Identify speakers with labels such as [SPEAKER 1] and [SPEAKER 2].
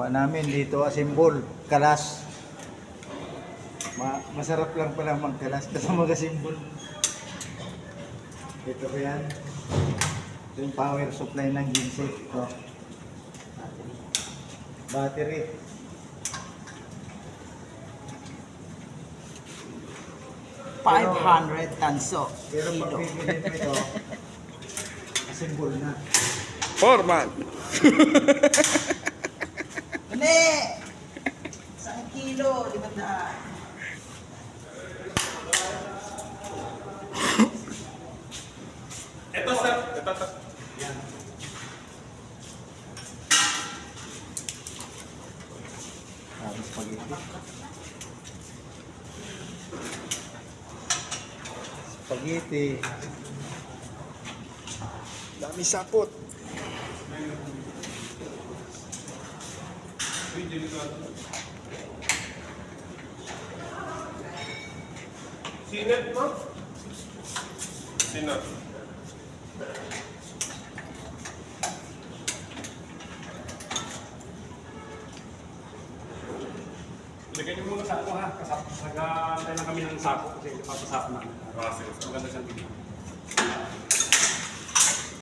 [SPEAKER 1] Gawa namin dito asimbol, kalas. Masarap lang pala magkalas kasi mag-asimbol. Ito ba yan? Ito yung power supply ng genset. Ito. Battery.
[SPEAKER 2] Pero, 500 tanso.
[SPEAKER 1] Pero pag bibili mo ito, asimbol na.
[SPEAKER 3] Foreman.
[SPEAKER 2] Hindi! 1 kilo, 500.
[SPEAKER 3] Ito sir. Ito.
[SPEAKER 1] Tapos spaghetti. Spaghetti.
[SPEAKER 3] Dami sapot.
[SPEAKER 4] Sinet mo? Sinet.
[SPEAKER 5] Lagyan niyo muna sa ako ha. Nag-antay lang kami ng sako kasi papasako namin.
[SPEAKER 4] Ah, sige.
[SPEAKER 5] Maganda siyang tingnan.